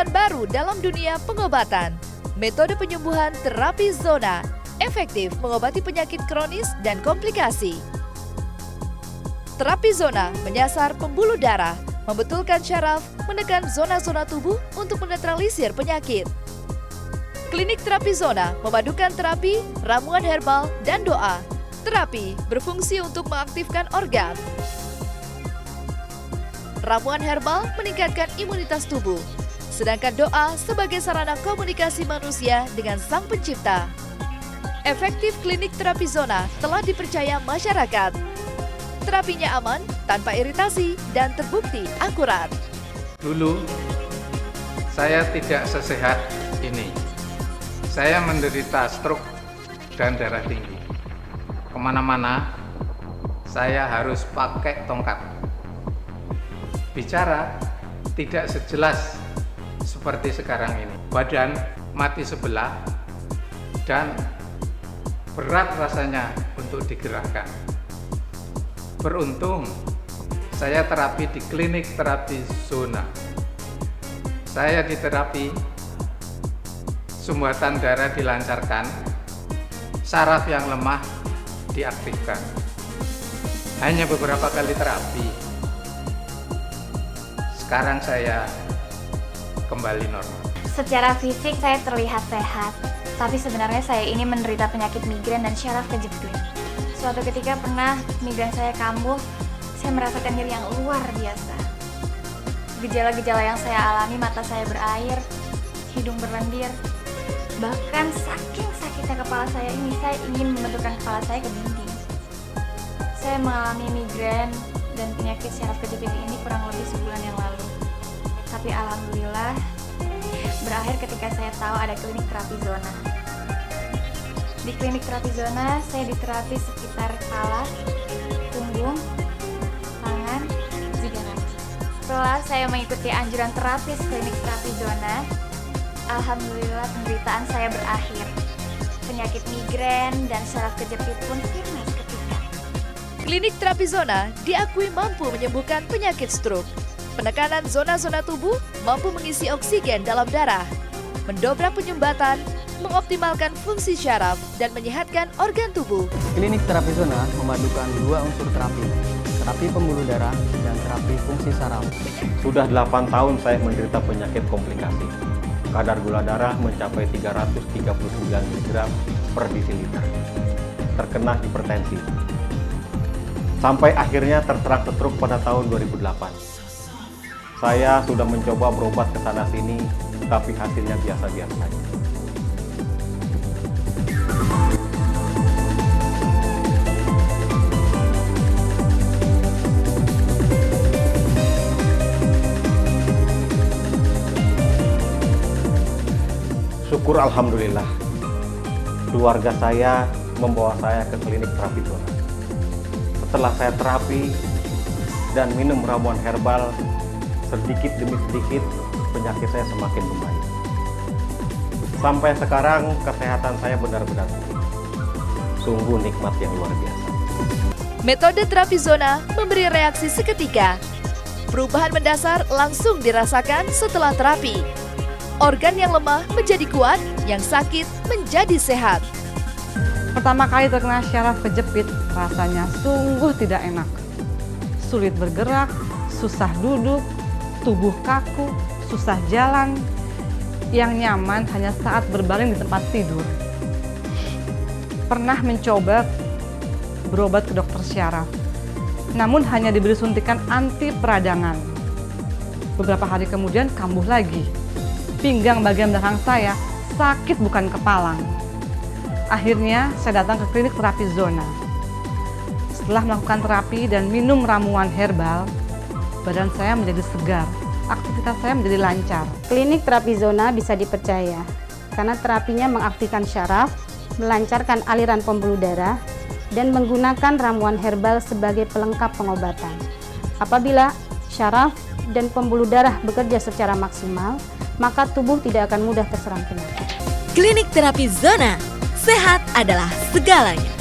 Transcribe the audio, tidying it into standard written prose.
terobosan baru dalam dunia pengobatan. Metode penyembuhan terapi zona efektif mengobati penyakit kronis dan komplikasi. Terapi zona menyasar pembuluh darah, membetulkan syaraf, menekan zona-zona tubuh untuk menetralisir penyakit. Klinik terapi zona memadukan terapi, ramuan herbal, dan doa. Terapi berfungsi untuk mengaktifkan organ. Ramuan herbal meningkatkan imunitas tubuh, sedangkan doa sebagai sarana komunikasi manusia dengan Sang Pencipta. Efektif klinik terapi zona telah dipercaya masyarakat. Terapinya aman, tanpa iritasi, dan terbukti akurat. Dulu, saya tidak sesehat ini. Saya menderita stroke dan darah tinggi. Kemana-mana, saya harus pakai tongkat. Bicara tidak sejelas seperti sekarang ini. Badan mati sebelah dan berat rasanya untuk digerakkan. Beruntung, saya terapi di klinik terapi zona. Saya diterapi, sumbatan darah dilancarkan, saraf yang lemah diaktifkan. Hanya beberapa kali terapi, sekarang saya kembali normal. Secara fisik saya terlihat sehat, tapi sebenarnya saya ini menderita penyakit migrain dan syaraf kejepit. Suatu ketika pernah migrain saya kambuh, saya merasakan nyeri yang luar biasa. Gejala-gejala yang saya alami, mata saya berair, hidung berlendir. Bahkan saking sakitnya kepala saya ini, saya ingin membenturkan kepala saya ke dinding. Saya mengalami migrain dan penyakit syaraf kejepit ini kurang lebih sebulan yang lalu. Tapi alhamdulillah, berakhir ketika saya tahu ada klinik terapi zona. Di klinik terapi zona, saya diterapi sekitar kepala, punggung, tangan, juga kaki. Setelah saya mengikuti anjuran terapis klinik terapi zona, alhamdulillah penderitaan saya berakhir. Penyakit migrain dan syaraf kejepit pun sirna seketika. Klinik terapi zona diakui mampu menyembuhkan penyakit stroke. Penekanan zona-zona tubuh mampu mengisi oksigen dalam darah, mendobrak penyumbatan, mengoptimalkan fungsi syaraf, dan menyehatkan organ tubuh. Klinik terapi zona memadukan dua unsur terapi, terapi pembuluh darah dan terapi fungsi saraf. Sudah 8 tahun saya menderita penyakit komplikasi. Kadar gula darah mencapai 339 mg per desiliter. Terkena hipertensi. Sampai akhirnya terserang stroke pada tahun 2008. Saya sudah mencoba berobat ke sana sini, tapi hasilnya biasa-biasa saja. Syukur alhamdulillah, keluarga saya membawa saya ke klinik terapi zona. Setelah saya terapi dan minum ramuan herbal, sedikit demi sedikit penyakit saya semakin membaik. Sampai sekarang kesehatan saya benar-benar pulih. Sungguh nikmat yang luar biasa. Metode terapi zona memberi reaksi seketika. Perubahan mendasar langsung dirasakan setelah terapi. Organ yang lemah menjadi kuat, yang sakit menjadi sehat. Pertama kali terkena syaraf kejepit, rasanya sungguh tidak enak. Sulit bergerak, susah duduk, tubuh kaku, susah jalan. Yang nyaman hanya saat berbaring di tempat tidur. Pernah mencoba berobat ke dokter syaraf, namun hanya diberi suntikan anti peradangan. Beberapa hari kemudian kambuh lagi. Pinggang bagian belakang saya sakit bukan kepalang. Akhirnya saya datang ke klinik terapi zona. Setelah melakukan terapi dan minum ramuan herbal, badan saya menjadi segar, aktivitas saya menjadi lancar. Klinik terapi zona bisa dipercaya karena terapinya mengaktifkan syaraf, melancarkan aliran pembuluh darah, dan menggunakan ramuan herbal sebagai pelengkap pengobatan. Apabila syaraf dan pembuluh darah bekerja secara maksimal, maka tubuh tidak akan mudah terserang penyakit. Klinik terapi zona, sehat adalah segalanya.